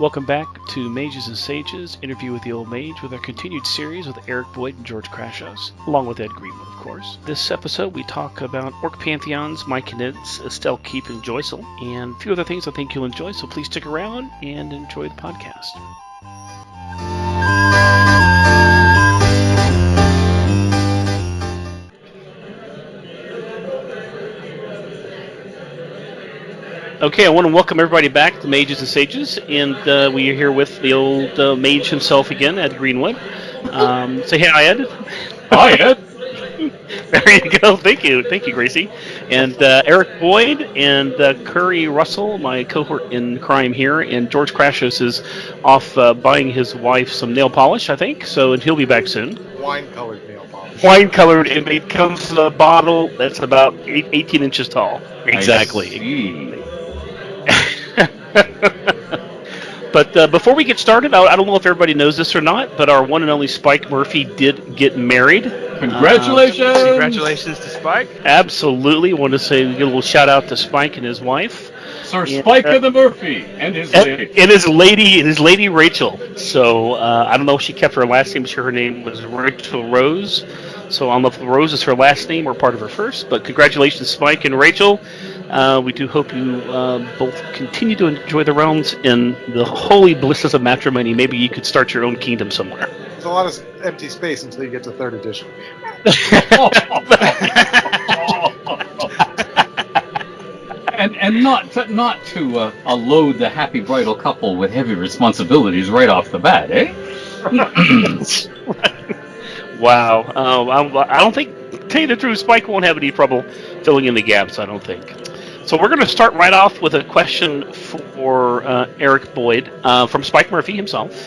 Welcome back to Mages and Sages, Interview with the Old Mage, with our continued series with Eric Boyd and George Crashos, along with Ed Greenwood, of course. This episode, we talk about Orc Pantheons, Myconids, Estelle Keep, and Joycel, and a few other things I think you'll enjoy, so please stick around and enjoy the podcast. Okay, I want to welcome everybody back to Mages and Sages, and we are here with the old mage himself again, Ed Greenwood. Say hi, Ed. Hi, Ed. There you go. Thank you, Gracie. And Eric Boyd and Curry Russell, my cohort in crime here, and George Crashos is off buying his wife some nail polish, I think. So, and he'll be back soon. Wine-colored nail polish. Wine-colored, and it comes in a bottle that's about 18 inches tall. Exactly. But before we get started, I don't know if everybody knows this or not, but our one and only Spike Murphy did get married. Congratulations! Congratulations to Spike. Absolutely. I want to say a little shout out to Spike and his wife. Sir Spike of the Murphy and his lady. And his lady Rachel. So I don't know if she kept her last name. I'm sure her name was Rachel Rose. So I don't know if Rose is her last name or part of her first. But congratulations, Spike and Rachel. We do hope you both continue to enjoy the realms in the holy blisses of matrimony. Maybe you could start your own kingdom somewhere. There's a lot of empty space until you get to 3rd edition. And not to load the happy bridal couple with heavy responsibilities right off the bat, eh? Wow. I don't think, to tell you the truth, Spike won't have any trouble filling in the gaps, I don't think. So we're going to start right off with a question for Eric Boyd from Spike Murphy himself.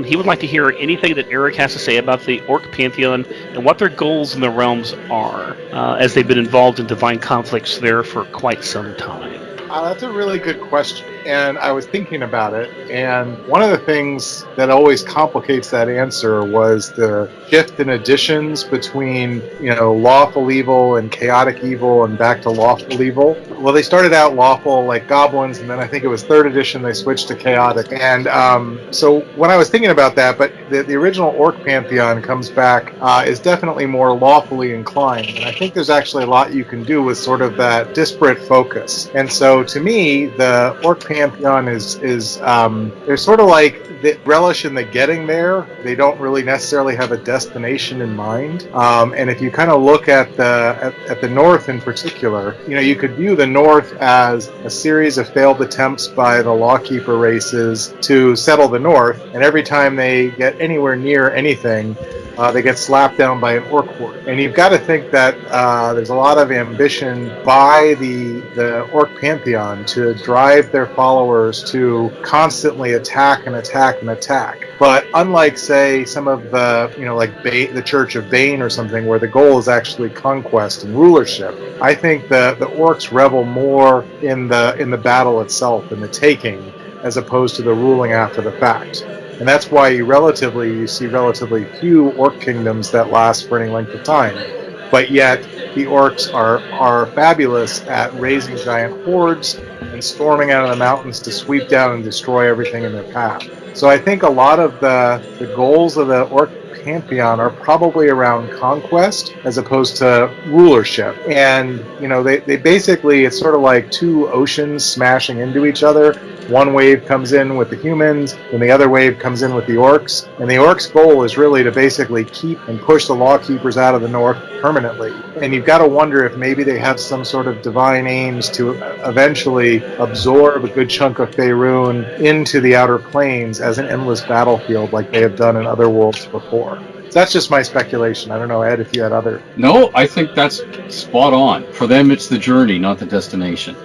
He would like to hear anything that Eric has to say about the Orc Pantheon and what their goals in the realms are, as they've been involved in divine conflicts there for quite some time. That's a really good question, and I was thinking about it, and one of the things that always complicates that answer was the shift in additions between, lawful evil and chaotic evil and back to lawful evil. Well, they started out lawful like goblins, and then I think it was 3rd edition they switched to chaotic. And so when I was thinking about that, but the original Orc Pantheon comes back, is definitely more lawfully inclined, and I think there's actually a lot you can do with sort of that disparate focus. And so to me, the Orc Pantheon is they're sort of like the relish in the getting there. They don't really necessarily have a destination in mind. And if you kind of look at the North in particular, you could view the North as a series of failed attempts by the Lawkeeper races to settle the North, and every time they get anywhere near anything, they get slapped down by an orc horde. And you've got to think that there's a lot of ambition by the Orc Pantheon to drive their followers to constantly attack and attack and attack. But unlike, say, some of the, like the Church of Bane or something, where the goal is actually conquest and rulership, I think the orcs revel more in the battle itself, in the taking, as opposed to the ruling after the fact. And that's why you see relatively few orc kingdoms that last for any length of time. But yet, the orcs are fabulous at raising giant hordes and storming out of the mountains to sweep down and destroy everything in their path. So I think a lot of the goals of the Orc Pantheon are probably around conquest as opposed to rulership. And, they basically, it's sort of like two oceans smashing into each other. One wave comes in with the humans, and the other wave comes in with the orcs. And the orcs' goal is really to basically keep and push the Lawkeepers out of the North permanently. And you've got to wonder if maybe they have some sort of divine aims to eventually absorb a good chunk of Faerun into the Outer Planes as an endless battlefield like they have done in other worlds before. So that's just my speculation. I don't know, Ed, if you had other... No, I think that's spot on. For them, it's the journey, not the destination.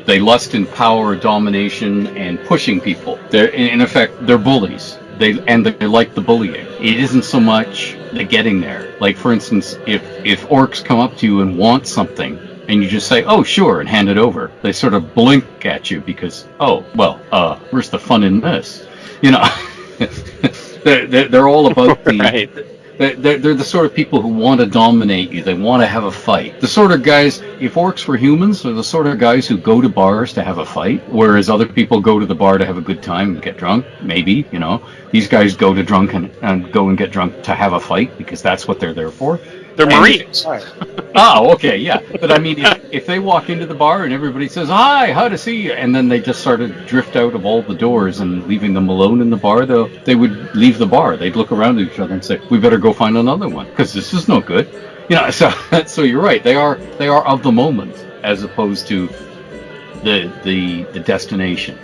They lust in power, domination, and pushing people. In effect, they're bullies. They like the bullying. It isn't so much the getting there. Like, for instance, if orcs come up to you and want something, and you just say, "Oh, sure," and hand it over, they sort of blink at you because, where's the fun in this? They're all about the... Right. They're the sort of people who want to dominate you. They want to have a fight. The sort of guys, if orcs were humans, are the sort of guys who go to bars to have a fight, whereas other people go to the bar to have a good time and get drunk. Maybe, these guys go to drunk and go and get drunk to have a fight because that's what they're there for. They're Marines. Oh, okay, yeah. But I mean, if they walk into the bar and everybody says, "Hi, how to see you," and then they just sort of drift out of all the doors and leaving them alone in the bar, they would leave the bar. They'd look around at each other and say, "We better go find another one because this is no good." So you're right. They are of the moment as opposed to the destination.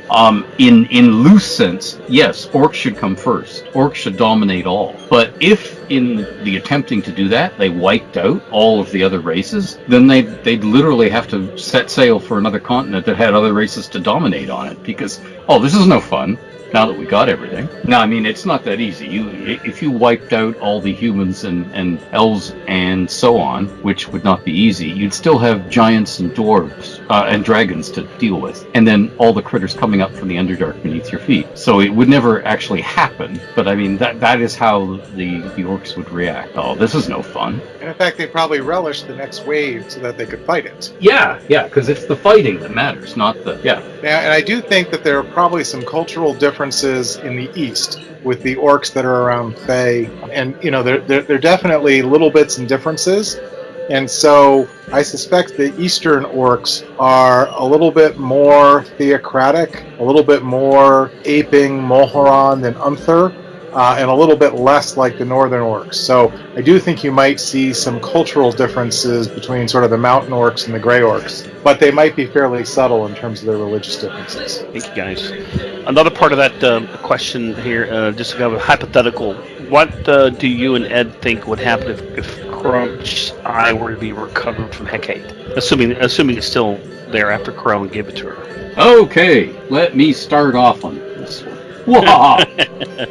In loose sense, yes, orcs should come first. Orcs should dominate all. But if in the attempting to do that, they wiped out all of the other races, then they'd literally have to set sail for another continent that had other races to dominate on it because, this is no fun. Now that we got everything. Now, I mean, it's not that easy. If you wiped out all the humans and elves and so on, which would not be easy, you'd still have giants and dwarves and dragons to deal with, and then all the critters coming up from the Underdark beneath your feet. So it would never actually happen. But I mean, that is how the orcs would react. Oh, this is no fun. And in fact, they probably relish the next wave so that they could fight it. Yeah, because it's the fighting that matters, not the And I do think that there are probably some cultural differences in the East with the orcs that are around Fae, and they're definitely little bits and differences. And so I suspect the Eastern orcs are a little bit more theocratic, a little bit more aping Mulhoran than Unther, and a little bit less like the Northern orcs. So I do think you might see some cultural differences between sort of the mountain orcs and the gray orcs, but they might be fairly subtle in terms of their religious differences. Thank you, guys. Another part of that question here, just to have a hypothetical, what do you and Ed think would happen if Crunch's eye were to be recovered from Hecate? Assuming it's still there after Corellin gave it to her. Okay, let me start off on this one.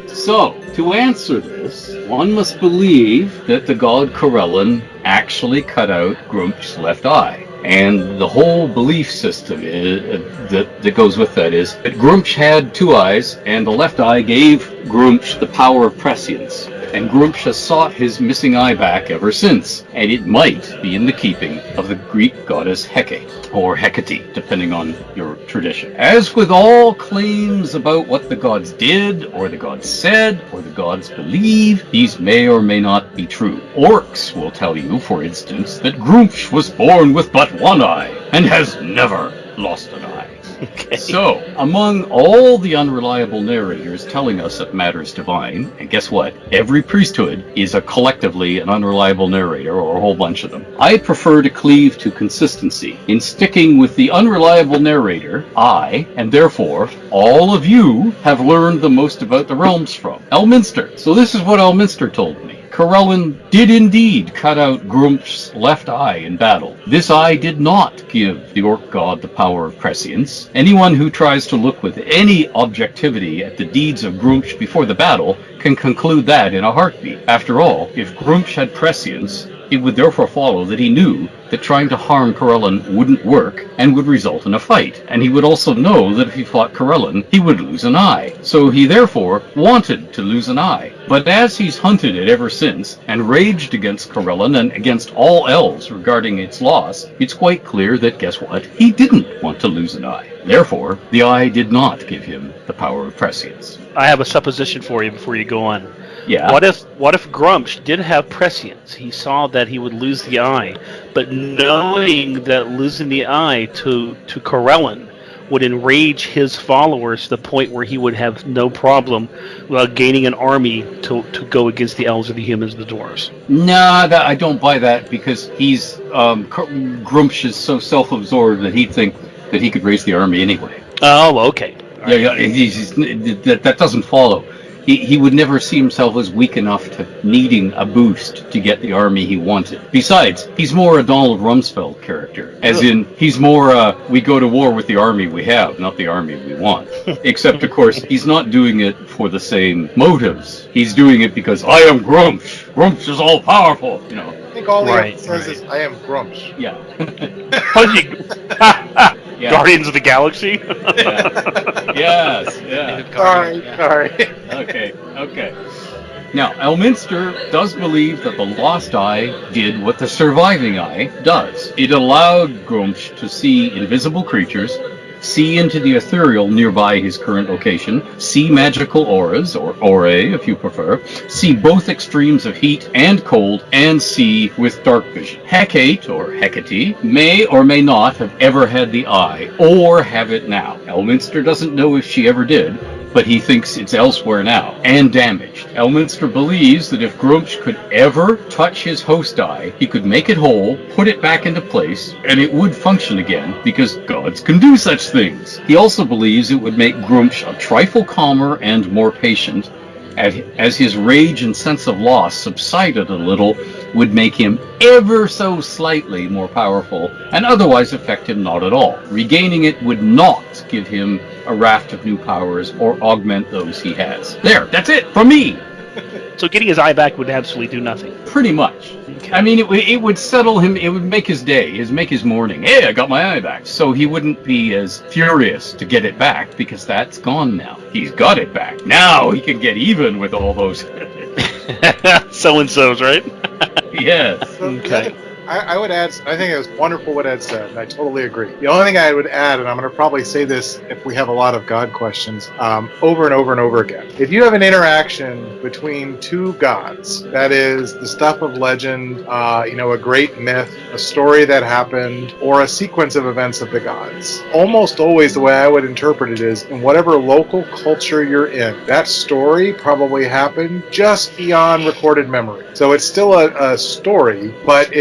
So, to answer this, one must believe that the god Corellin actually cut out Grumsh's left eye. And the whole belief system that goes with that is that Grumsh had two eyes, and the left eye gave Grumsh the power of prescience. And Grumsh has sought his missing eye back ever since, and it might be in the keeping of the Greek goddess Hecate, or Hecate, depending on your tradition. As with all claims about what the gods did, or the gods said, or the gods believe, these may or may not be true. Orcs will tell you, for instance, that Grumsh was born with but one eye, and has never lost an eye. Okay. So, among all the unreliable narrators telling us of matters divine, and guess what? Every priesthood is collectively an unreliable narrator, or a whole bunch of them. I prefer to cleave to consistency. In sticking with the unreliable narrator, I, and therefore all of you, have learned the most about the realms from Elminster. So this is what Elminster told me. Corellin did indeed cut out Grumsh's left eye in battle. This eye did not give the orc god the power of prescience. Anyone who tries to look with any objectivity at the deeds of Grumsh before the battle can conclude that in a heartbeat. After all, if Grumsh had prescience, it would therefore follow that he knew that trying to harm Corellin wouldn't work and would result in a fight. And he would also know that if he fought Corellin, he would lose an eye. So he therefore wanted to lose an eye. But as he's hunted it ever since, and raged against Corellin and against all elves regarding its loss, it's quite clear that, guess what? He didn't want to lose an eye. Therefore, the eye did not give him the power of prescience. I have a supposition for you before you go on. Yeah. What if Grumsh did have prescience? He saw that he would lose the eye, but knowing that losing the eye to Corellin would enrage his followers to the point where he would have no problem gaining an army to go against the elves or the humans and the dwarves. Nah, I don't buy that because he's Grumsh is so self-absorbed that he'd think that he could raise the army anyway. Oh, okay. Yeah, that doesn't follow. He would never see himself as weak enough to needing a boost to get the army he wanted. Besides, he's more a Donald Rumsfeld character. As in, he's more, we go to war with the army we have, not the army we want. Except, of course, he's not doing it for the same motives. He's doing it because, I am Grumsh. Grumsh is all-powerful, you know. I think all he says is, I am Grumsh. Yeah. Yeah. Guardians of the Galaxy? Yes, yeah. Sorry. Okay. Now, Elminster does believe that the Lost Eye did what the surviving eye does. It allowed Grumsh to see invisible creatures, see into the ethereal nearby his current location, see magical auras, or aurae if you prefer, see both extremes of heat and cold, and see with dark vision. Hecate, or Hecate, may or may not have ever had the eye, or have it now. Elminster doesn't know if she ever did, but he thinks it's elsewhere now, and damaged. Elminster believes that if Grumsh could ever touch his host eye, he could make it whole, put it back into place, and it would function again, because gods can do such things. He also believes it would make Grumsh a trifle calmer and more patient, as his rage and sense of loss subsided a little, would make him ever so slightly more powerful, and otherwise affect him not at all. Regaining it would not give him a raft of new powers or augment those he has. There, that's it from me. So getting his eye back would absolutely do nothing. Pretty much. Okay. I mean, it would settle him. It would make his day. Make his morning. Hey, I got my eye back. So he wouldn't be as furious to get it back because that's gone now. He's got it back. Now he can get even with all those. So and so's, right? Yes. So Okay. I would add, I think it was wonderful what Ed said, and I totally agree. The only thing I would add, and I'm going to probably say this if we have a lot of God questions, over and over and over again. If you have an interaction between two gods, that is the stuff of legend, a great myth, a story that happened, or a sequence of events of the gods, almost always the way I would interpret it is, in whatever local culture you're in, that story probably happened just beyond recorded memory. So it's still a story, but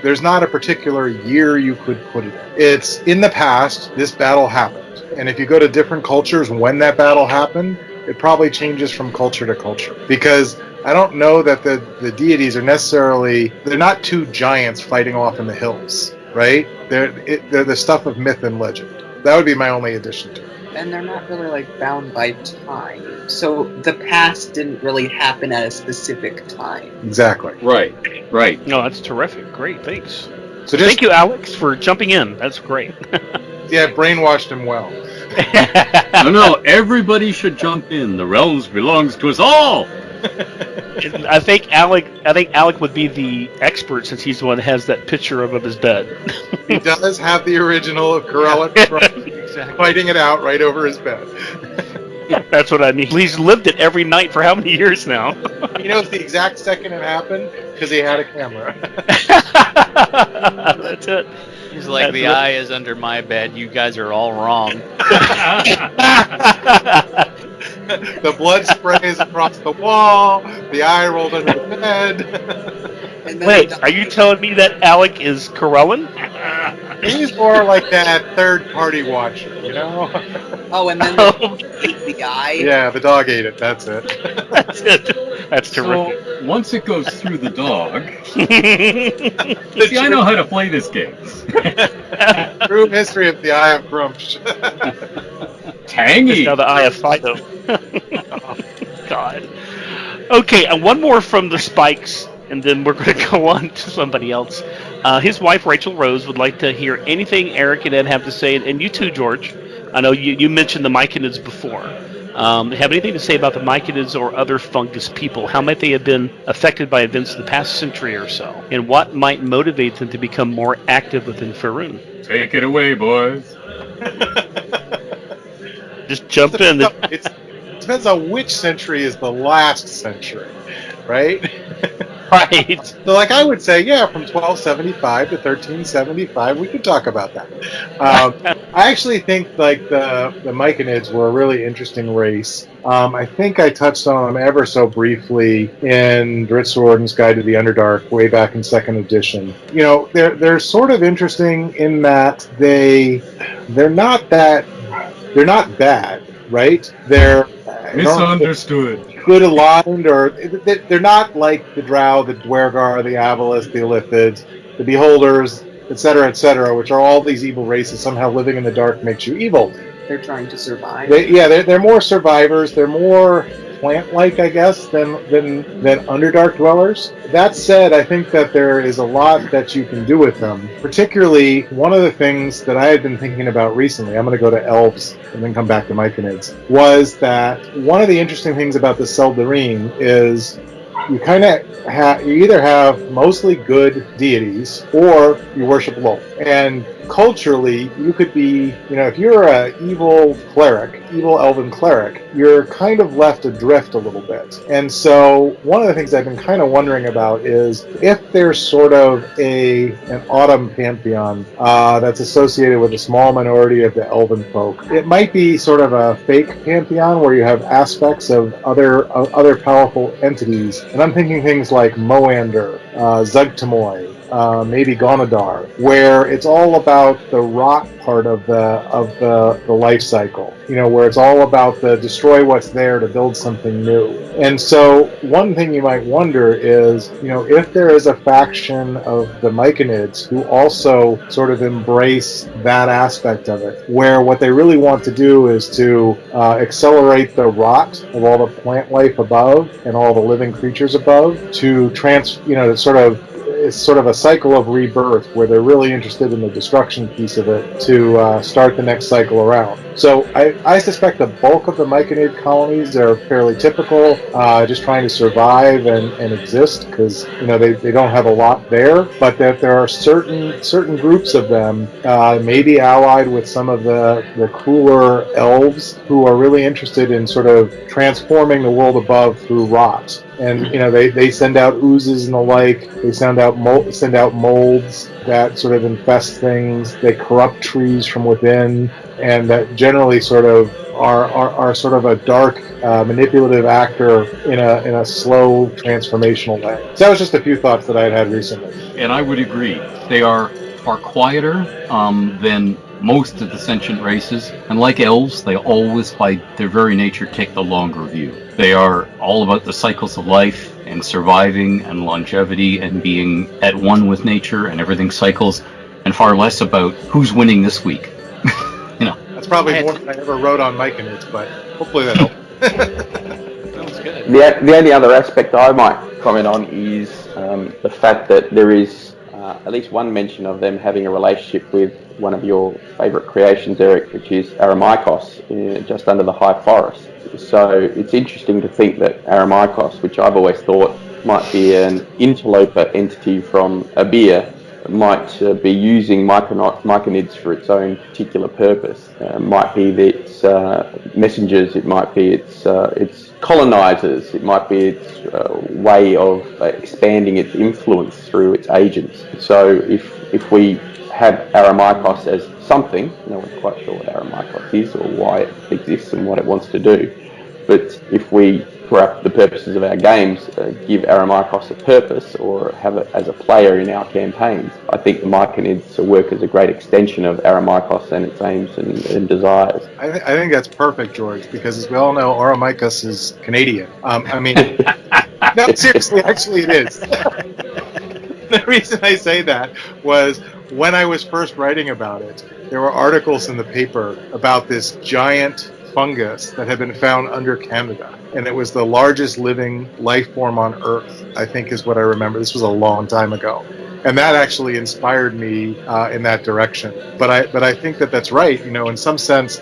there's not a particular year you could put it in. It's in the past, this battle happened. And if you go to different cultures when that battle happened, it probably changes from culture to culture. Because I don't know that the deities are necessarily, they're not two giants fighting off in the hills, right? They're the stuff of myth and legend. That would be my only addition to it. And they're not really bound by time. So the past didn't really happen at a specific time. Exactly. Right. No, that's terrific. Great, thanks. So Thank you, Alex, for jumping in. That's great. Yeah, brainwashed him well. No, everybody should jump in. The realms belongs to us all. I think Alec would be the expert since he's the one that has that picture of his bed. He does have the original of Corella Exactly. fighting it out right over his bed. That's what I mean. He's lived it every night for how many years now? He knows the exact second it happened because he had a camera. That's it. He's like, the eye is under my bed. You guys are all wrong. The blood sprays across the wall. The eye rolled under the bed. And then Wait, are you telling me that Alec is Corellan? He's more like that third-party watcher, Oh, and then they ate the eye. Yeah, the dog ate it. That's it. That's it. That's terrific. So once it goes through the dog, see, I know how to play this game. True history of the Eye of Grumsh. Tangy. It's now the Eye of Fido. Oh, God. Okay, and one more from the Spikes, and then we're going to go on to somebody else. His wife, Rachel Rose, would like to hear anything Eric and Ed have to say, and you too, George. I know you mentioned the Myconids before. Have anything to say about the Myconids or other fungus people? How might they have been affected by events of the past century or so? And what might motivate them to become more active within Faerun? Take it away, boys. Just jump in. It depends on which century is the last century, right? Right. So, I would say, yeah, from 1275 to 1375, we could talk about that. I actually think, the Myconids were a really interesting race. I think I touched on them ever so briefly in Dritz-Warden's Guide to the Underdark way back in 2nd edition. They're sort of interesting in that they're not bad, right? They're misunderstood. Good aligned, or they're not like the Drow, the Dwergar, the Avalist, the Illithids, the Beholders, etc., which are all these evil races. Somehow living in the dark makes you evil. They're trying to survive. They're more survivors. They're more plant-like, I guess, than Underdark dwellers. that said, I think that there is a lot that you can do with them. Particularly, one of the things that I had been thinking about recently, I'm going to go to elves and then come back to Myconids, was that one of the interesting things about the Seldarine is you kind of you either have mostly good deities or you worship Lolth. And culturally, you could be, if you're an evil elven cleric, you're kind of left adrift a little bit. And so one of the things I've been kind of wondering about is if there's sort of an autumn pantheon that's associated with a small minority of the elven folk. It might be sort of a fake pantheon where you have aspects of other powerful entities. And I'm thinking things like Moander, Zugtamoy, maybe Gonadar, where it's all about the rot part of the life cycle. Where it's all about the destroy what's there to build something new. And so one thing you might wonder is, if there is a faction of the Myconids who also sort of embrace that aspect of it, where what they really want to do is to accelerate the rot of all the plant life above and all the living creatures above to it's sort of a cycle of rebirth where they're really interested in the destruction piece of it to start the next cycle around. So I suspect the bulk of the Myconid colonies are fairly typical, just trying to survive and exist because they don't have a lot there, but that there are certain groups of them, maybe allied with some of the cooler elves who are really interested in sort of transforming the world above through rot. And they send out oozes and the like. They send out molds that sort of infest things. They corrupt trees from within, and that generally sort of are sort of a dark, manipulative actor in a slow transformational way. So that was just a few thoughts that I had recently. And I would agree. They are far quieter than most of the sentient races, and like elves, they always, by their very nature, take the longer view. They are all about the cycles of life and surviving and longevity and being at one with nature, and everything cycles, and far less about who's winning this week. That's probably more than I ever wrote on Myconids, but hopefully that helped. Sounds good. The only other aspect I might comment on is the fact that there is at least one mention of them having a relationship with one of your favourite creations, Eric, which is Aramikos, just under the High Forest. So it's interesting to think that Aramikos, which I've always thought might be an interloper entity from Abir, might be using Myconids for its own particular purpose. Might be its messengers, it might be its colonizers, it might be its way of expanding its influence through its agents. So if we have Aramikos as something, no one's quite sure what Aramikos is or why it exists and what it wants to do, but if we, for the purposes of our games, give Aramikos a purpose or have it as a player in our campaigns, I think the Myconids work as a great extension of Aramikos and its aims and desires. I think that's perfect, George, because as we all know, Aramikos is Canadian. No, seriously, actually it is. The reason I say that was when I was first writing about it, there were articles in the paper about this giant fungus that had been found under Canada. And it was the largest living life form on Earth, I think is what I remember. This was a long time ago. And that actually inspired me in that direction. But I think that that's right. In some sense,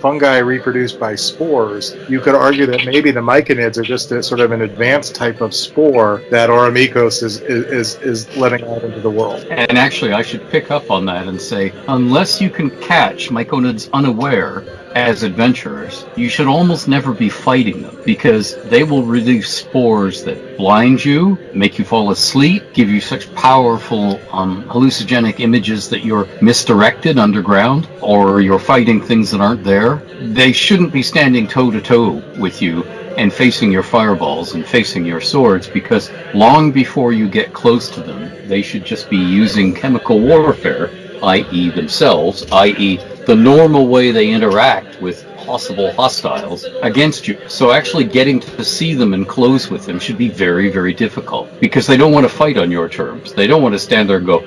fungi reproduce by spores. You could argue that maybe the Myconids are just a sort of an advanced type of spore that Aramikos is letting out into the world. And actually, I should pick up on that and say, unless you can catch Myconids unaware as adventurers, you should almost never be fighting them, because they will release spores that blind you, make you fall asleep, give you such powerful hallucinogenic images that you're misdirected underground, or you're fighting things that aren't there. They shouldn't be standing toe-to-toe with you and facing your fireballs and facing your swords, because long before you get close to them, they should just be using chemical warfare, i.e. themselves, i.e. the normal way they interact with possible hostiles against you. So actually getting to see them and close with them should be very, very difficult, because they don't want to fight on your terms. They don't want to stand there and go,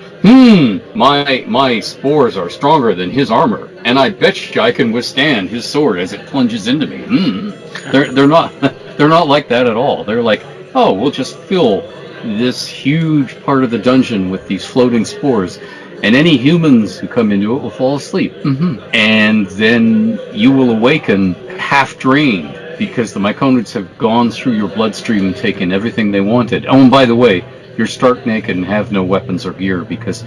my spores are stronger than his armor, and I bet you I can withstand his sword as it plunges into me. They're not like that at all. They're like, oh, we'll just fill this huge part of the dungeon with these floating spores, and any humans who come into it will fall asleep. And then you will awaken half drained because the myconids have gone through your bloodstream and taken everything they wanted. Oh, and by the way, you're stark naked and have no weapons or gear because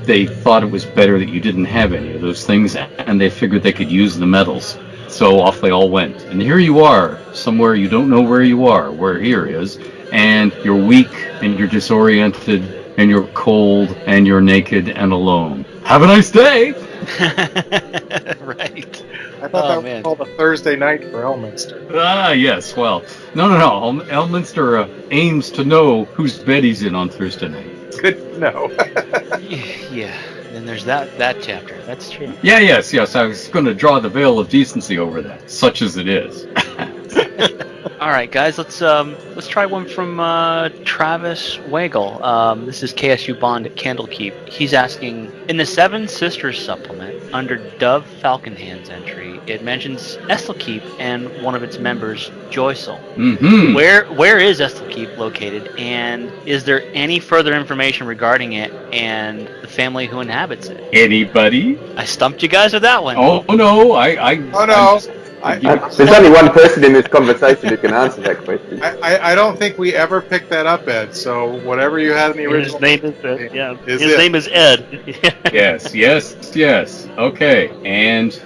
they thought it was better that you didn't have any of those things, and they figured they could use the metals. So off they all went. And here you are, somewhere you don't know where you are, where here is, and you're weak, and you're disoriented, and you're cold, and you're naked and alone. Have a nice day! Right. I thought that man. was called a Thursday night for Elminster. Ah, yes, well, no. Elminster aims to know whose bed he's in on Thursday night. Good to know. Yeah. Then there's that chapter. That's true. Yeah, yes, I was going to draw the veil of decency over that, such as it is. All right, guys. Let's try one from Travis Wagle. This is KSU Bond at Candlekeep. He's asking, in the Seven Sisters supplement under Dove Falconhand's entry, it mentions Estelkeep and one of its members, Joycel. Where is Estelkeep located, and is there any further information regarding it and the family who inhabits it? Anybody? I stumped you guys with that one. Oh no, Oh no. There's only one person in this conversation who can answer that question. I don't think we ever picked that up, Ed. So whatever you had in the original. His name is Ed. Yeah. Is His it? name is Ed. Yes. Okay, and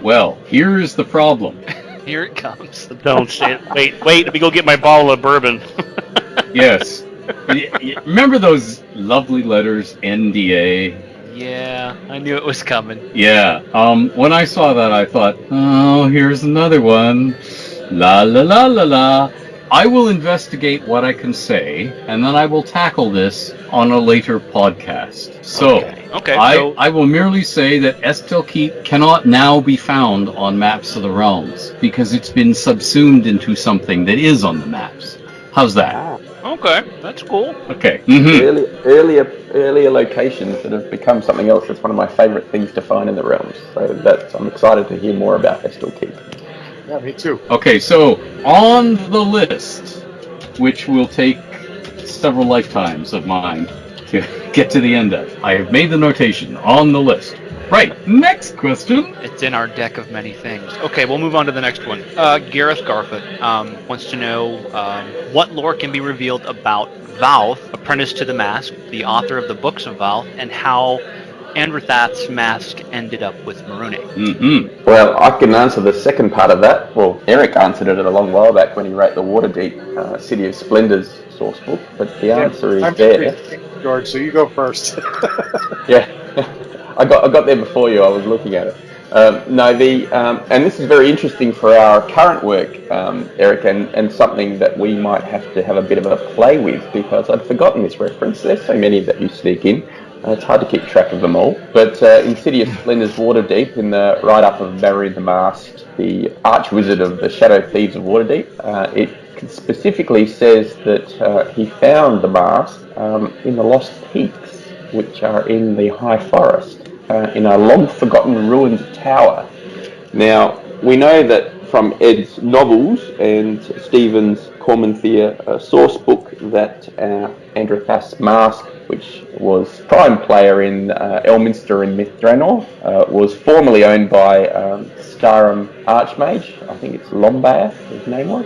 well, here is the problem. Here it comes. Don't say it. Wait. Let me go get my bottle of bourbon. Yes. Remember those lovely letters, NDA? Yeah, I knew it was coming. Yeah. When I saw that, I thought, oh, here's another one. La la la la la. I will investigate what I can say, and then I will tackle this on a later podcast. So, Okay. I will merely say that Estelkeep cannot now be found on maps of the realms, because it's been subsumed into something that is on the maps. How's that? Okay, that's cool. Okay. Earlier locations that have become something else. That's one of my favourite things to find in the realms. So I'm excited to hear more about Estelkeep. Yeah, me too. Okay, so on the list, which will take several lifetimes of mine to get to the end of, I have made the notation on the list. Right, next question. It's in our deck of many things. Okay, we'll move on to the next one. Gareth Garfoot wants to know what lore can be revealed about Valth, apprentice to the Mask, the author of the books of Valth, and how Andrathath's mask ended up with Marune. Well, I can answer the second part of that. Well, Eric answered it a long while back when he wrote the Waterdeep City of Splendors source book, but the answer is there. George, so you go first. Yeah, I got there before you. I was looking at it. And this is very interesting for our current work, Eric, and something that we might have to have a bit of a play with, because I'd forgotten this reference. There's so many that you sneak in. It's hard to keep track of them all. But in City of Splendors Waterdeep, in the write-up of Marion the Masked, the Archwizard of the Shadow Thieves of Waterdeep, it specifically says that he found the mask in the Lost Peaks, which are in the High Forest, in a long-forgotten ruined tower. Now, we know that from Ed's novels and Stephen's Cormanthea source book that Andrathath's mask, which was prime player in Elminster and Myth-Drannor, was formerly owned by Skyrim Archmage. I think it's Lombath, his name was,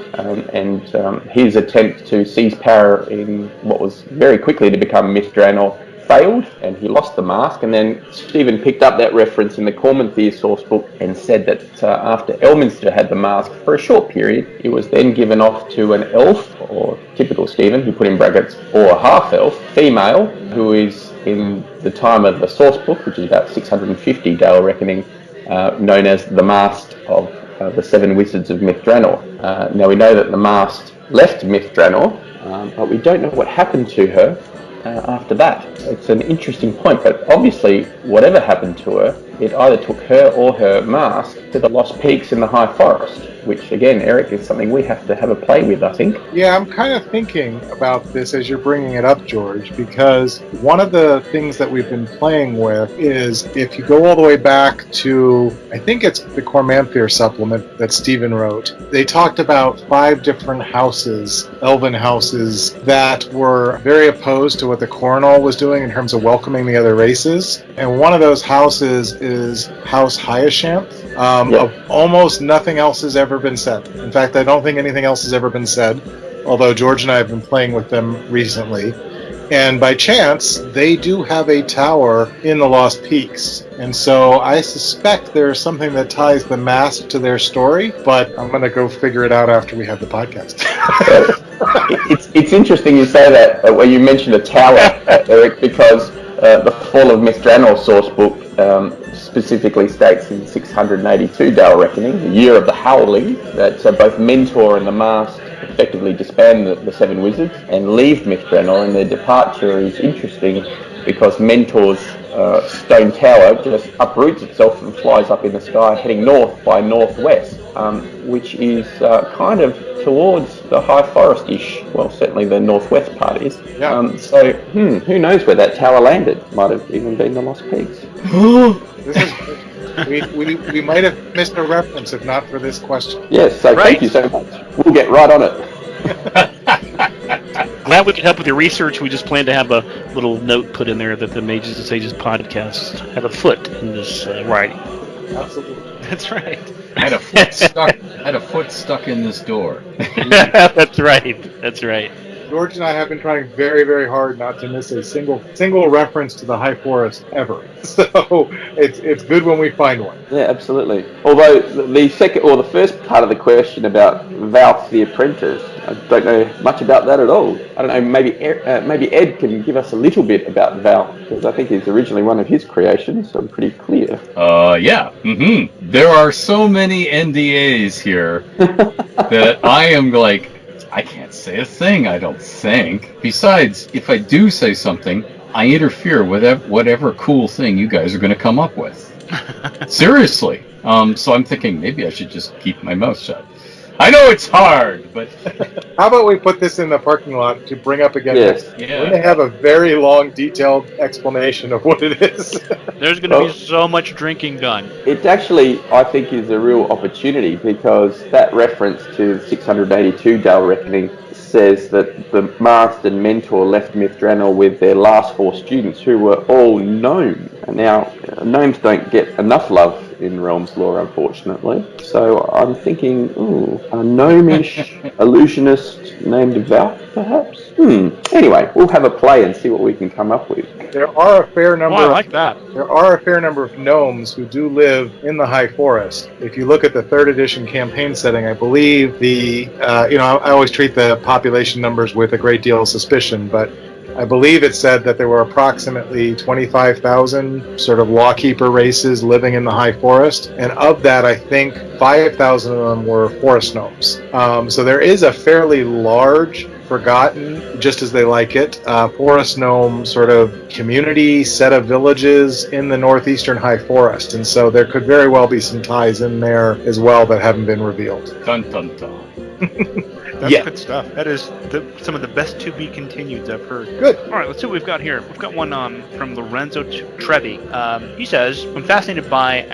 and his attempt to seize power in what was very quickly to become Myth-Drannor failed, and he lost the mask. And then Stephen picked up that reference in the Cormanthea source book and said that after Elminster had the mask for a short period, it was then given off to an elf, or typical Stephen, who put in brackets, or a half-elf, female, who is in the time of the source book, which is about 650 Dale reckoning, known as the Mask of the Seven Wizards of Myth-Drannor. Now we know that the Mask left Myth-Drannor, but we don't know what happened to her. after that. It's an interesting point, but obviously, whatever happened to her, it either took her or her mask to the Lost Peaks in the High Forest, which again, Eric, is something we have to have a play with, I think. Yeah, I'm kind of thinking about this as you're bringing it up, George, because one of the things that we've been playing with is if you go all the way back to, I think it's the Cormanthier supplement that Stephen wrote, they talked about 5 different houses, elven houses, that were very opposed to what the Coronal was doing in terms of welcoming the other races. And one of those houses is House Hyashanth. Of almost nothing else has ever been said. In fact, I don't think anything else has ever been said, although George and I have been playing with them recently. And by chance, they do have a tower in the Lost Peaks. And so I suspect there's something that ties the mask to their story, but I'm going to go figure it out after we have the podcast. It's interesting you say that when you mentioned a tower, Eric, because the Fall of Mithranor source book specifically states in 682 Dale Reckoning, the year of the Howling, that both Mentor and the Mask effectively disband the 7 wizards and leave Mithranor, and their departure is interesting because Mentor's stone tower just uproots itself and flies up in the sky heading north by northwest, which is kind of towards the High Forest-ish. Well, certainly the northwest part is. Yeah. So, who knows where that tower landed? Might have even been the Lost Peaks. We might have missed a reference if not for this question. Yes, so thank you so much. We'll get right on it. Glad we could help with your research. We just plan to have a little note put in there that the Mages and Sages podcast had a foot in this writing. Absolutely. That's right. I had a foot stuck in this door. That's right. That's right. George and I have been trying very, very hard not to miss a single reference to the High Forest ever. So it's good when we find one. Yeah, absolutely. Although the second or the first part of the question about Valth the Apprentice, I don't know much about that at all. I don't know. Maybe Ed can give us a little bit about Valth, because I think it's originally one of his creations, so I'm pretty clear. Yeah. There are so many NDAs here that I am like, I can't say a thing, I don't think. Besides, if I do say something, I interfere with whatever cool thing you guys are going to come up with. Seriously. So I'm thinking maybe I should just keep my mouth shut. I know it's hard, but... How about we put this in the parking lot to bring up again? Yes. Yeah. We're going to have a very long, detailed explanation of what it is. There's going to be so much drinking done. It actually, I think, is a real opportunity, because that reference to 682 Dale Reckoning says that the Master and Mentor left Mithranor with their last 4 students, who were all gnomes. And now, gnomes don't get enough love in Realms lore, unfortunately. So I'm thinking, a gnomish illusionist named Valth, perhaps? Anyway, we'll have a play and see what we can come up with. There are a fair number. I like that. There are a fair number of gnomes who do live in the High Forest. If you look at the 3rd edition campaign setting, I believe I always treat the population numbers with a great deal of suspicion, but I believe it said that there were approximately 25,000 sort of lawkeeper races living in the High Forest, and of that, I think 5,000 of them were forest gnomes. So there is a fairly large, forgotten, just as they like it, forest gnome sort of community, set of villages in the northeastern High Forest, and so there could very well be some ties in there as well that haven't been revealed. Dun dun dun. That's Yeah. good stuff. That is some of the best to be continueds I've heard. Good. All right, let's see what we've got here. We've got one from Lorenzo Trevi. He says, I'm fascinated by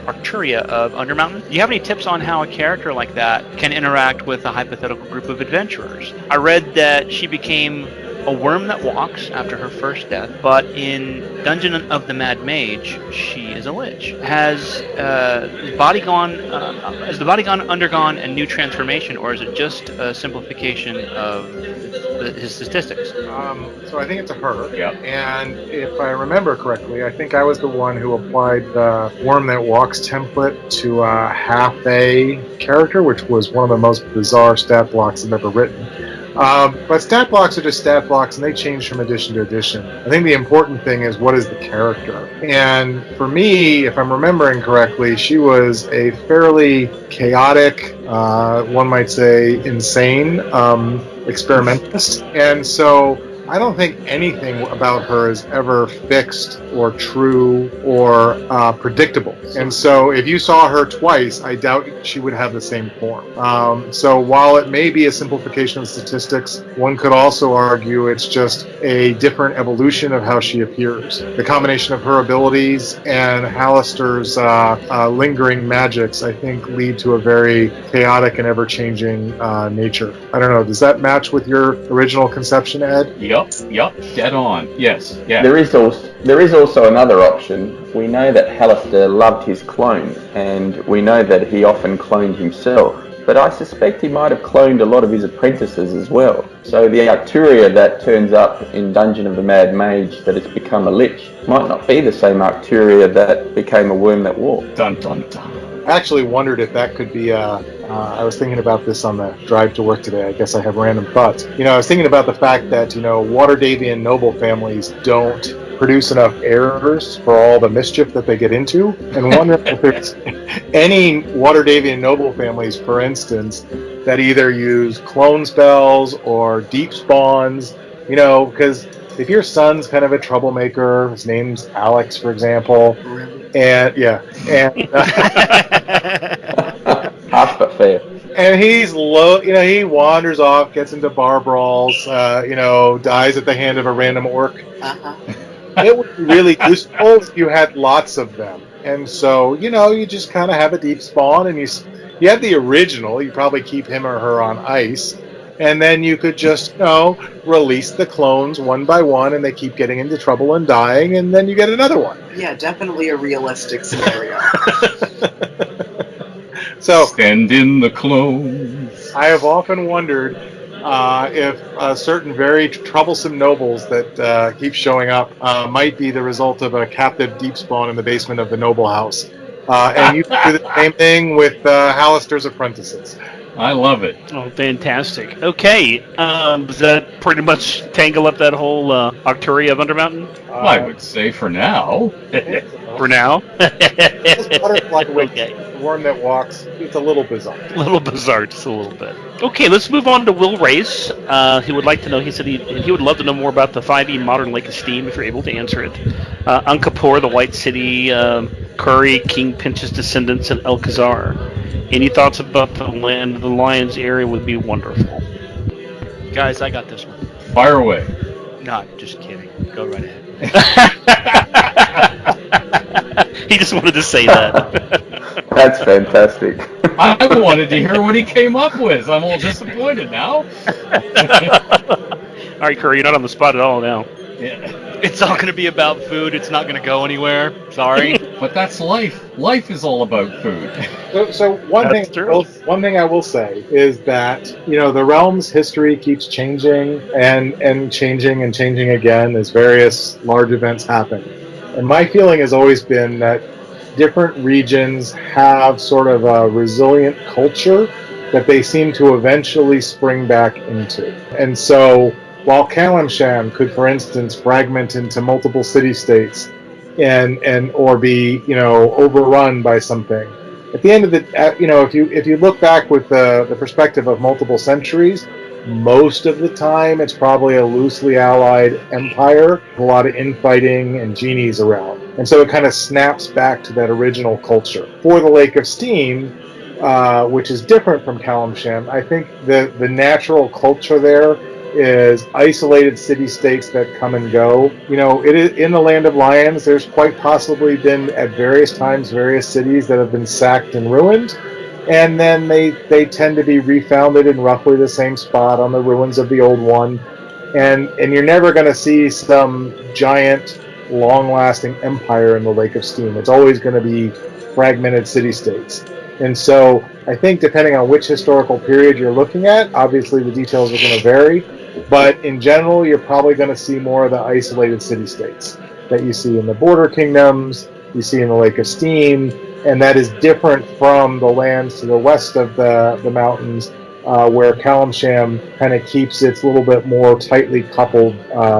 Arcturia of Undermountain. Do you have any tips on how a character like that can interact with a hypothetical group of adventurers? I read that she became a worm that walks after her first death, but in Dungeon of the Mad Mage, she is a lich. Has the body undergone a new transformation, or is it just a simplification of his statistics? So I think it's a her. Yeah. And if I remember correctly, I think I was the one who applied the Worm That Walks template to a half-A character, which was one of the most bizarre stat blocks I've ever written. But stat blocks are just stat blocks, and they change from edition to edition. I think the important thing is, what is the character? And for me, if I'm remembering correctly, she was a fairly chaotic, one might say insane, experimentalist. And so I don't think anything about her is ever fixed or true or predictable. And so if you saw her twice, I doubt she would have the same form. So while it may be a simplification of statistics, one could also argue it's just a different evolution of how she appears. The combination of her abilities and Hallister's lingering magics, I think, lead to a very chaotic and ever-changing nature. I don't know, does that match with your original conception, Ed? Yup, dead on. Yes, yeah. There is also another option. We know that Hallister loved his clone, and we know that he often cloned himself. But I suspect he might have cloned a lot of his apprentices as well. So the Arcturia that turns up in Dungeon of the Mad Mage that has become a lich might not be the same Arcturia that became a worm that walked. Dun dun dun. I actually wondered if that could be I was thinking about this on the drive to work today. I guess I have random thoughts. I was thinking about the fact that, Waterdavian noble families don't produce enough heirs for all the mischief that they get into, and wondering if there's any Waterdavian noble families, for instance, that either use clone spells or deep spawns, because if your son's kind of a troublemaker, his name's Alex, for example, and Harsh but fair. and he's low, he wanders off, gets into bar brawls, dies at the hand of a random orc. It would be really useful if you had lots of them. And so, you just kind of have a deep spawn, and you have the original. You probably keep him or her on ice, and then you could just, release the clones one by one, and they keep getting into trouble and dying, and then you get another one. Yeah, definitely a realistic scenario. So, send in the clones. I have often wondered if certain very troublesome nobles that keep showing up might be the result of a captive deep spawn in the basement of the noble house. And you do the same thing with Hallister's apprentices. I love it. Oh, fantastic. Okay, does that pretty much tangle up that whole Arcturia of Undermountain? I would say for now. For now? This butterfly wing, Okay. the worm that walks, it's a little bizarre. A little bizarre, just a little bit. Okay, let's move on to Will Race. He would like to know, he said he would love to know more about the 5e modern Lake of Steam, if you're able to answer it. Ankapur, the White City, Curry, King Pinch's descendants, and Alcazar. Any thoughts about the Land of the Lions area would be wonderful. Guys, I got this one. Fire away. Not just kidding. Go right ahead. He just wanted to say that. That's fantastic. I wanted to hear what he came up with. I'm all disappointed now. All right, Curry, you're not on the spot at all now. Yeah. It's all going to be about food. It's not going to go anywhere. Sorry. But that's life. Life is all about food. So one That's true. thing I will say is that the realm's history keeps changing and changing and changing again as various large events happen. And my feeling has always been that different regions have sort of a resilient culture that they seem to eventually spring back into. And so while Kalimshan could, for instance, fragment into multiple city-states and or be overrun by something, at the end of the if you look back with the perspective of multiple centuries, most of the time it's probably a loosely allied empire with a lot of infighting and genies around, and so it kind of snaps back to that original culture. For the Lake of Steam, which is different from Kalimshan, I think the natural culture there is isolated city-states that come and go. It is in the Land of Lions. There's quite possibly been at various times various cities that have been sacked and ruined, and then they tend to be refounded in roughly the same spot on the ruins of the old one, and you're never going to see some giant, long-lasting empire in the Lake of Steam. It's always going to be fragmented city-states. And so I think depending on which historical period you're looking at, obviously the details are going to vary. But in general, you're probably going to see more of the isolated city-states that you see in the Border Kingdoms, you see in the Lake of Steam, and that is different from the lands to the west of the mountains, where Kalimshan kind of keeps its little bit more tightly coupled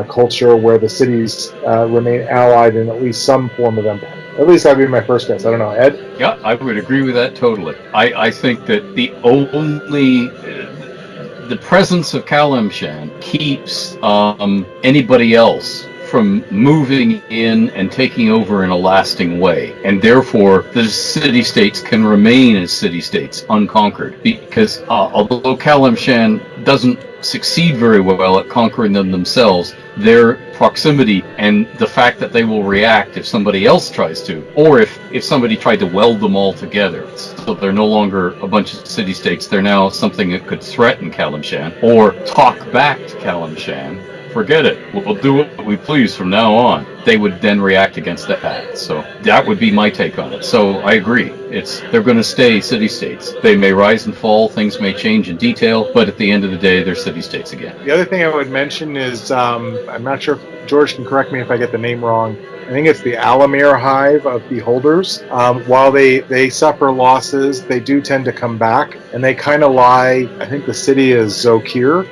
culture, where the cities remain allied in at least some form of empire. At least that would be my first guess. I don't know, Ed? Yeah, I would agree with that totally. I think that the presence of Kalimshan keeps anybody else from moving in and taking over in a lasting way, and therefore the city-states can remain as city-states unconquered, because although Kalimshan doesn't succeed very well at conquering them themselves, their proximity and the fact that they will react if somebody else tries to, or if somebody tried to weld them all together. So they're no longer a bunch of city-states, they're now something that could threaten Kalimshan or talk back to Kalimshan. Forget it. We'll do what we please from now on. They would then react against that. So that would be my take on it. So I agree. They're going to stay city-states. They may rise and fall. Things may change in detail, but at the end of the day, they're city-states again. The other thing I would mention is, I'm not sure if George can correct me if I get the name wrong. I think it's the Alamir hive of beholders. While they suffer losses, they do tend to come back, and they kind of lie. I think the city is Zokir,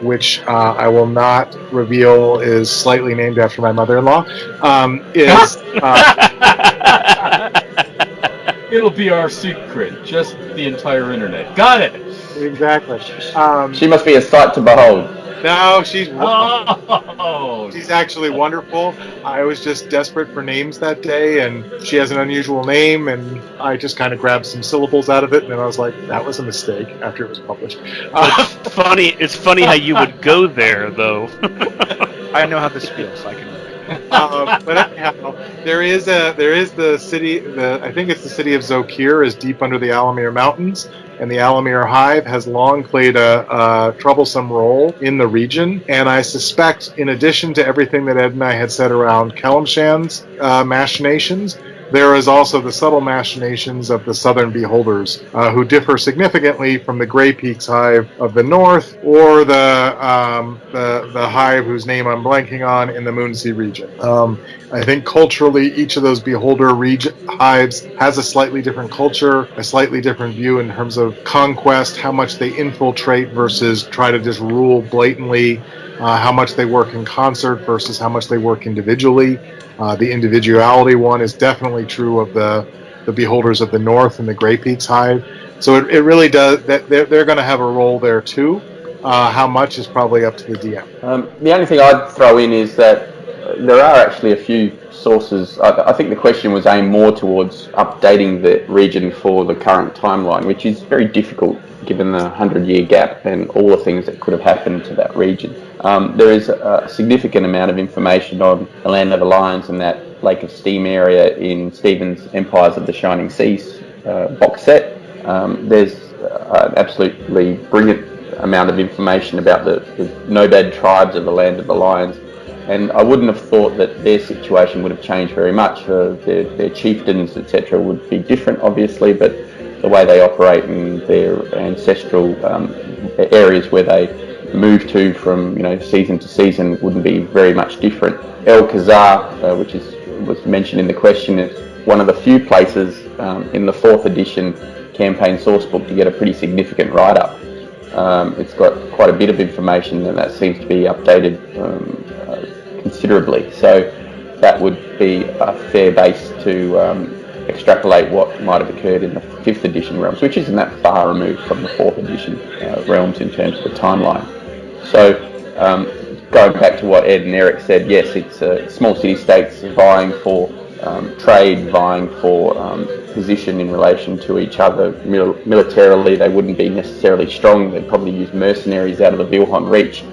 which I will not reveal is slightly named after my mother-in-law. It'll be our secret, just the entire internet. Got it. Exactly. She must be a sight to behold. No, she's Whoa! she's actually wonderful. I was just desperate for names that day, and she has an unusual name, and I just kind of grabbed some syllables out of it, and then I was like, that was a mistake after it was published. It's funny how you would go there, though. I know how this feels. I can. But anyhow, there is the city. I think it's the city of Zokir is deep under the Alamir Mountains, and the Alamir hive has long played a troublesome role in the region. And I suspect, in addition to everything that Ed and I had said around Kalimshan's machinations, there is also the subtle machinations of the southern beholders, who differ significantly from the Grey Peaks hive of the north, or the hive whose name I'm blanking on in the Moonsea region. I think culturally, each of those beholder hives has a slightly different culture, a slightly different view in terms of conquest, how much they infiltrate versus try to just rule blatantly, how much they work in concert versus how much they work individually. The individuality one is definitely true of the beholders of the north and the Grey Peaks hive. So it really does, that they're going to have a role there too. How much is probably up to the DM. The only thing I'd throw in is that there are actually a few sources. I think the question was aimed more towards updating the region for the current timeline, which is very difficult given the 100-year gap and all the things that could have happened to that region. There is a significant amount of information on the Land of the Lions and that Lake of Steam area in Stephen's Empires of the Shining Seas box set. There's an absolutely brilliant amount of information about the nomad tribes of the Land of the Lions. And I wouldn't have thought that their situation would have changed very much. Their chieftains, etc., would be different, obviously, but the way they operate in their ancestral areas where they move to from season to season wouldn't be very much different. El Khazar, which was mentioned in the question, is one of the few places in the 4th edition campaign sourcebook to get a pretty significant write-up. It's got quite a bit of information, and that seems to be updated considerably. So that would be a fair base to extrapolate what might have occurred in the 5th edition realms, which isn't that far removed from the 4th edition realms in terms of the timeline. So going back to what Ed and Eric said, yes, it's small city-states vying for trade, vying for position in relation to each other. Militarily, they wouldn't be necessarily strong. They'd probably use mercenaries out of the Vilhon Reach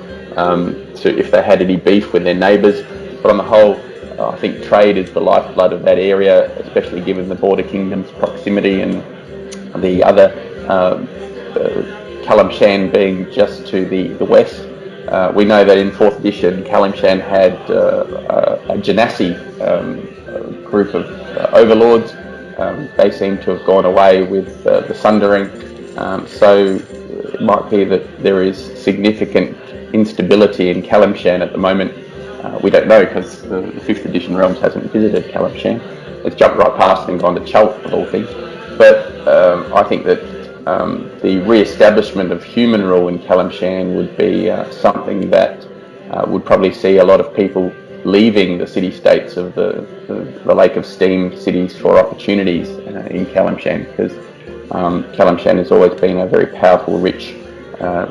if they had any beef with their neighbours. But on the whole, I think trade is the lifeblood of that area, especially given the border kingdom's proximity and the other, Kalimshan being just to the west. We know that in 4th edition, Kalimshan had a Genasi group of overlords. They seem to have gone away with the Sundering. So it might be that there is significant instability in Kalimshan at the moment. We don't know because the 5th edition realms hasn't visited Kalimshan. It's jumped right past and gone to Chult of all things. But I think that the re-establishment of human rule in Kalimshan would be something that would probably see a lot of people leaving the city-states of the Lake of Steam cities for opportunities in Kalimshan, because Kalimshan has always been a very powerful, rich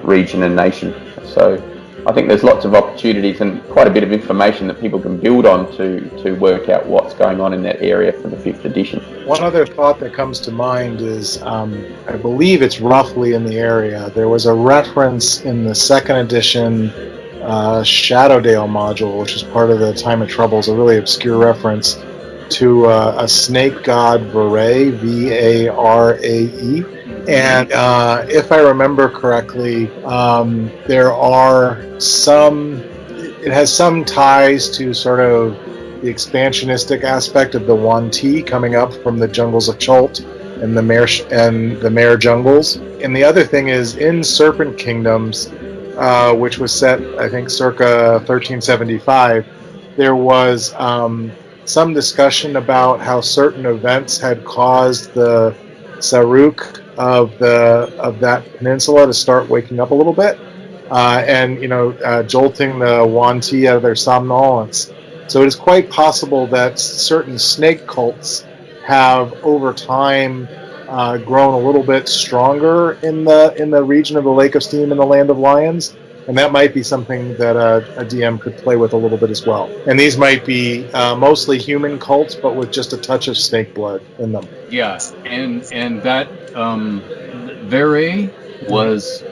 region and nation. So I think there's lots of opportunities and quite a bit of information that people can build on to work out what's going on in that area for the 5th edition. One other thought that comes to mind is, I believe it's roughly in the area. There was a reference in the 2nd edition Shadowdale module, which is part of the Time of Troubles, a really obscure reference to a snake god Varae, Varae. And if I remember correctly, there are it has some ties to sort of the expansionistic aspect of the Yuan-Ti coming up from the jungles of Chult and the Mare jungles. And the other thing is, in Serpent Kingdoms, which was set, I think, circa 1375, there was some discussion about how certain events had caused the Saruk of that peninsula to start waking up a little bit, and jolting the Yuan-Ti out of their somnolence. So it is quite possible that certain snake cults have, over time, grown a little bit stronger in the region of the Lake of Steam and the Land of Lions. And that might be something that a DM could play with a little bit as well. And these might be mostly human cults, but with just a touch of snake blood in them. Yeah, and that Vere was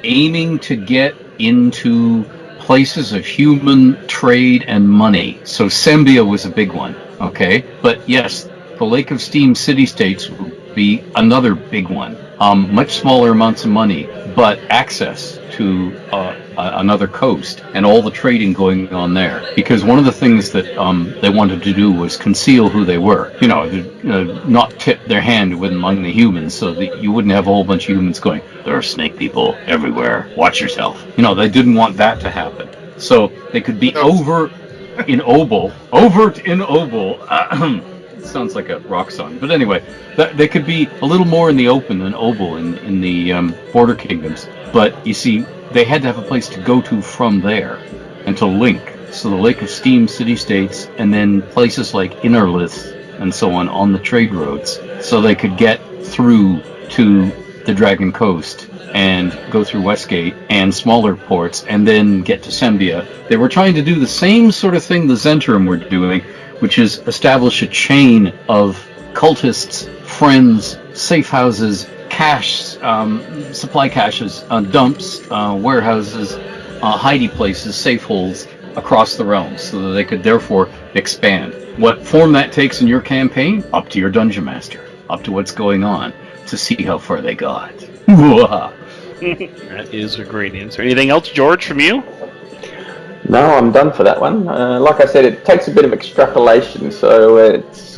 aiming to get into places of human trade and money. So Sembia was a big one, okay? But yes, the Lake of Steam city-states would be another big one. Much smaller amounts of money, but access to another coast and all the trading going on there. Because one of the things that they wanted to do was conceal who they were. Not tip their hand among the humans, so that you wouldn't have a whole bunch of humans going, there are snake people everywhere, watch yourself. They didn't want that to happen. So they could be over in Obel. Sounds like a rock song, but anyway, they could be a little more in the open than Obel in the border kingdoms. But you see, they had to have a place to go to from there and to link. So the Lake of Steam city-states, and then places like Innerlith and so on the trade roads, so they could get through to the Dragon Coast and go through Westgate and smaller ports, and then get to Sembia. They were trying to do the same sort of thing the Zentrum were doing, which is establish a chain of cultists, friends, safe houses, cache, supply caches, dumps, warehouses, hidey places, safe holds across the realms, so that they could therefore expand. What form that takes in your campaign? Up to your dungeon master, up to what's going on, to see how far they got. That is a great answer. Anything else, George, from you? No, I'm done for that one. Like I said, it takes a bit of extrapolation, so it's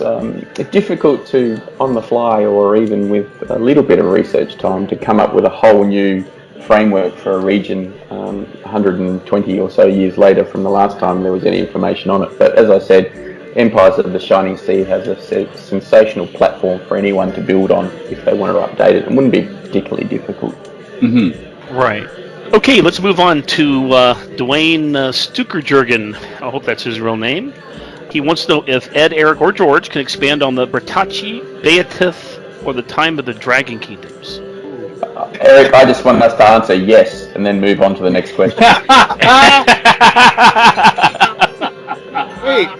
difficult to, on the fly, or even with a little bit of research time, to come up with a whole new framework for a region 120 or so years later from the last time there was any information on it. But as I said, Empires of the Shining Sea has a sensational platform for anyone to build on if they want to update it. It wouldn't be particularly difficult. Mm-hmm. Right. Okay, let's move on to Dwayne Stukerjurgen. I hope that's his real name. He wants to know if Ed, Eric, or George can expand on the Bertacci, Beatith, or the Time of the Dragon Kingdoms. Eric, I just want us to answer yes, and then move on to the next question.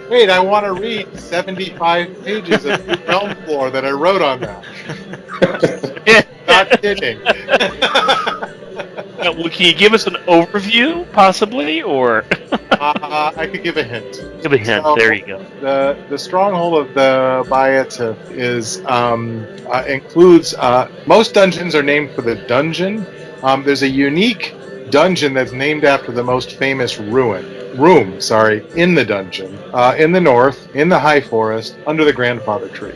Wait, I want to read 75 pages of Realm Floor that I wrote on that. Not kidding. Well, can you give us an overview, possibly, or? I could give a hint. Give a hint. So, there you go. The stronghold of the Beatith includes most dungeons are named for the dungeon. There's a unique dungeon that's named after the most famous room, in the dungeon, in the north, in the High Forest, under the Grandfather Tree.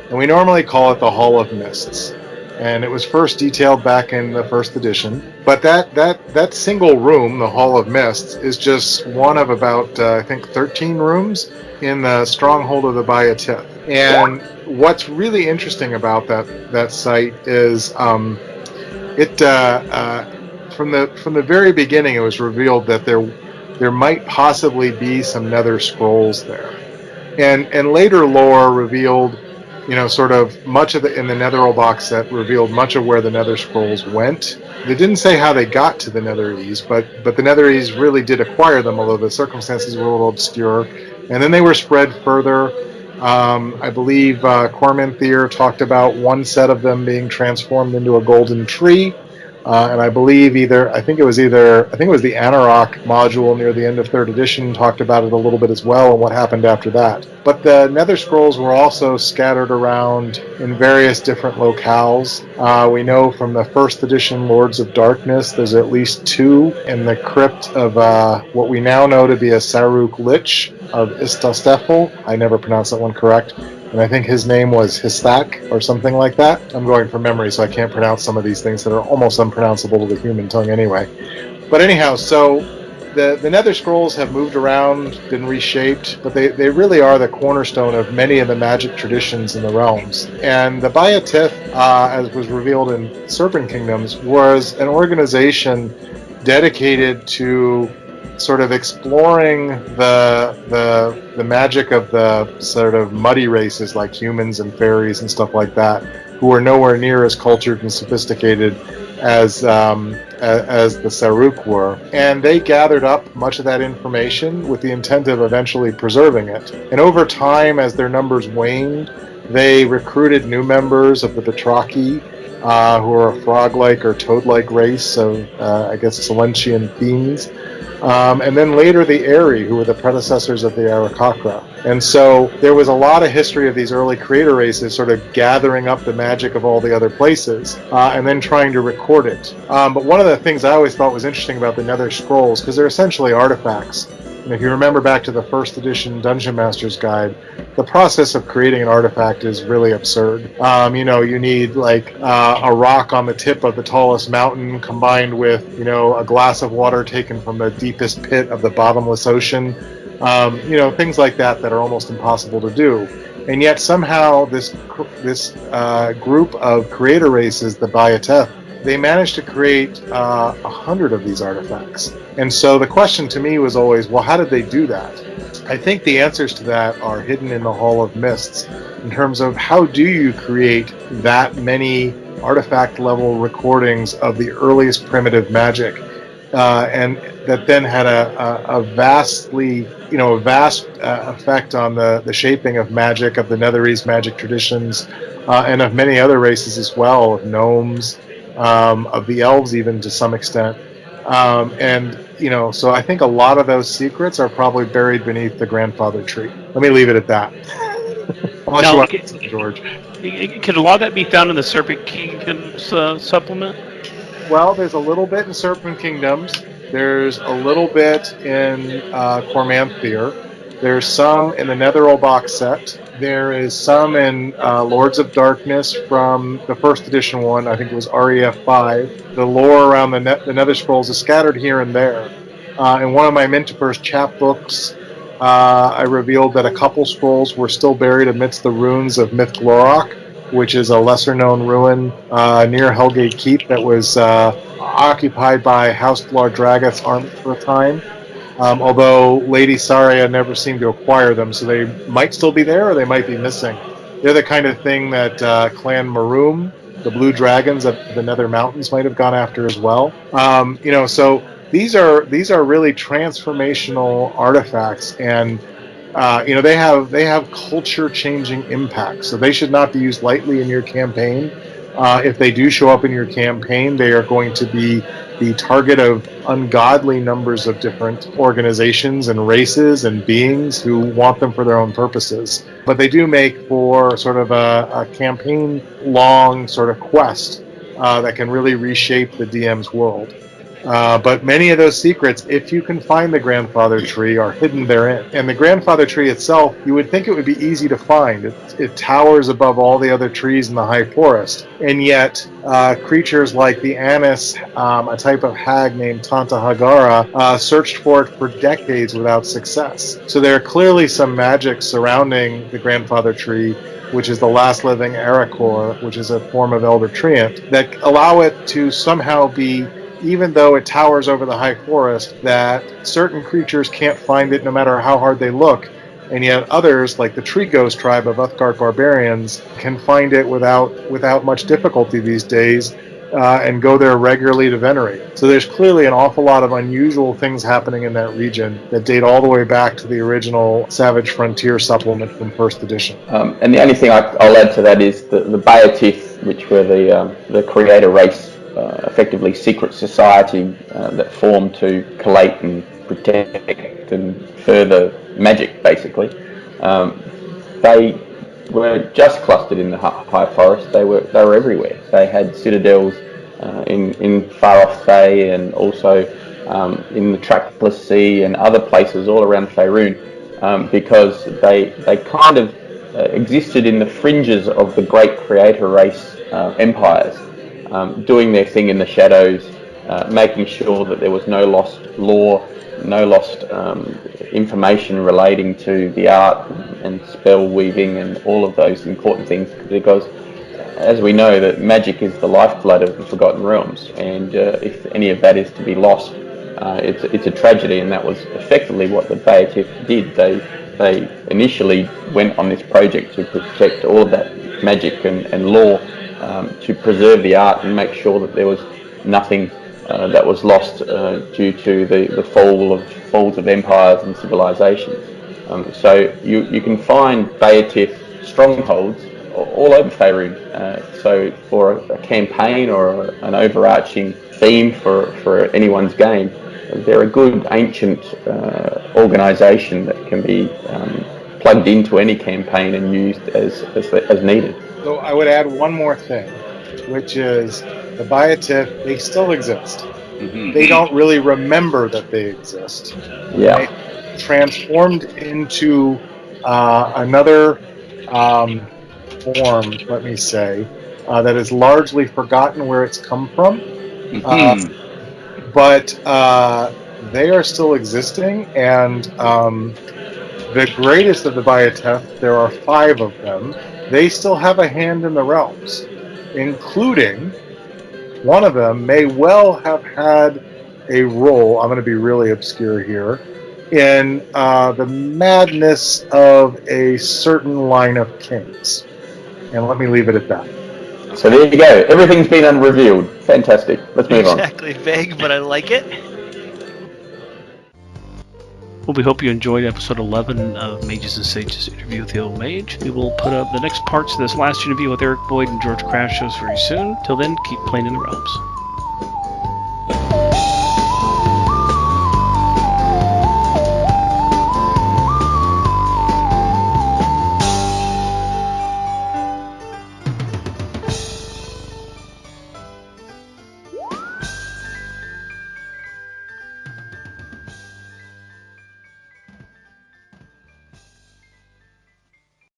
And we normally call it the Hall of Mists. And it was first detailed back in the first edition. But that single room, the Hall of Mists, is just one of about, I think, 13 rooms in the stronghold of the Beatith. And what's really interesting about that site is from the very beginning, it was revealed that there might possibly be some Nether Scrolls there. And later lore revealed sort of much of in the Netheril box set revealed much of where the Nether Scrolls went. They didn't say how they got to the Netherese, but the Netherese really did acquire them, although the circumstances were a little obscure. And then they were spread further. I believe Cormanthier talked about one set of them being transformed into a golden tree. And I believe I think it was the Anarok module near the end of 3rd edition talked about it a little bit as well and what happened after that. But the Nether Scrolls were also scattered around in various different locales. We know from the 1st edition Lords of Darkness, there's at least 2 in the crypt of what we now know to be a Saruk Lich of Istastefel. I never pronounced that one correct. And I think his name was Histak or something like that. I'm going from memory, so I can't pronounce some of these things that are almost unpronounceable to the human tongue anyway. But anyhow, so the Nether Scrolls have moved around, been reshaped, but they really are the cornerstone of many of the magic traditions in the realms. And the Bayatith, as was revealed in Serpent Kingdoms, was an organization dedicated to sort of exploring the magic of the sort of muddy races like humans and fairies and stuff like that, who are nowhere near as cultured and sophisticated as the Saruk were. And they gathered up much of that information with the intent of eventually preserving it. And over time, as their numbers waned, they recruited new members of the Batraki, who are a frog-like or toad-like race of, I guess, Silentian fiends. And then later the Eri, who were the predecessors of the Arakakra. And so there was a lot of history of these early creator races sort of gathering up the magic of all the other places and then trying to record it. But one of the things I always thought was interesting about the Nether Scrolls, because they're essentially artifacts. And if you remember back to the 1st edition Dungeon Master's Guide, the process of creating an artifact is really absurd. You need like a rock on the tip of the tallest mountain combined with, a glass of water taken from the deepest pit of the bottomless ocean. Things like that are almost impossible to do. And yet somehow this group of creator races, the Bayateth, they managed to create 100 of these artifacts. And so the question to me was always, well, how did they do that? I think the answers to that are hidden in the Hall of Mists in terms of how do you create that many artifact level recordings of the earliest primitive magic, and that then had a vast effect on the shaping of magic, of the Netherese magic traditions, and of many other races as well, of gnomes, of the elves even to some extent. So I think a lot of those secrets are probably buried beneath the grandfather tree. Let me leave it at that. Unless Now, you want to, George. Could a lot of that be found in the Serpent Kingdoms supplement? Well, there's a little bit in Serpent Kingdoms. There's a little bit in Cormanthier. There's some in the Netheril box set. There is some in Lords of Darkness from the 1st edition one. I think it was REF 5. The lore around the Nether Scrolls is scattered here and there. In one of my Mintifer's chapbooks, I revealed that a couple scrolls were still buried amidst the ruins of Myth Glorok, which is a lesser-known ruin near Hellgate Keep that was occupied by House Lardragath's army for a time. Although Lady Saria never seemed to acquire them, so they might still be there or they might be missing. They're the kind of thing that Clan Maroom, the Blue Dragons of the Nether Mountains, might have gone after as well. So these are really transformational artifacts, and they have culture-changing impacts. So they should not be used lightly in your campaign. If they do show up in your campaign, they are going to be the target of ungodly numbers of different organizations and races and beings who want them for their own purposes. But they do make for sort of a campaign-long sort of quest that can really reshape the DM's world. But many of those secrets, if you can find the grandfather tree, are hidden therein. And the grandfather tree itself, you would think it would be easy to find. It towers above all the other trees in the high forest. And yet, creatures like the Anis, a type of hag named Tanta Hagara, searched for it for decades without success. So there are clearly some magic surrounding the grandfather tree, which is the last living Arakor, which is a form of Elder Treant, that allow it to somehow be, even though it towers over the high forest, that certain creatures can't find it no matter how hard they look, and yet others, like the Tree Ghost tribe of Uthgardt barbarians, can find it without much difficulty these days, and go there regularly to venerate. So there's clearly an awful lot of unusual things happening in that region that date all the way back to the original Savage Frontier supplement from first edition. And the only thing I'll add to that is the Baatith, which were the creator race, effectively secret society that formed to collate and protect and further magic, basically. They were just clustered in the high forest. They were everywhere. They had citadels in far off Fae, and also in the Trackless Sea and other places all around Faerun, because they kind of existed in the fringes of the great creator race empires, doing their thing in the shadows, making sure that there was no lost lore, no lost information relating to the art and spell weaving and all of those important things, because as we know, that magic is the lifeblood of the Forgotten Realms, and if any of that is to be lost, it's a tragedy. And that was effectively what the Baatith did. They initially went on this project to protect all of that magic and lore, to preserve the art and make sure that there was nothing that was lost due to the falls of empires and civilizations. So you can find Baatith strongholds all over Faerun. So for a campaign or an overarching theme for anyone's game, they're a good ancient organisation that can be plugged into any campaign and used as needed. So I would add one more thing, which is the Baatith, they still exist. Mm-hmm. They don't really remember that they exist. Yeah. They transformed into another form, let me say, that is largely forgotten where it's come from. But they are still existing, and the greatest of the Baatith, there are 5 of them, they still have a hand in the realms, including one of them may well have had a role, I'm going to be really obscure here, in the madness of a certain line of kings. And let me leave it at that. So there you go. Everything's been unrevealed. Fantastic. Let's move on. Exactly, vague, but I like it. Well, we hope you enjoyed episode 11 of Mages and Sages interview with the Old Mage. We will put up the next parts of this last interview with Eric Boyd and George Crashos very soon. Till then, keep playing in the realms.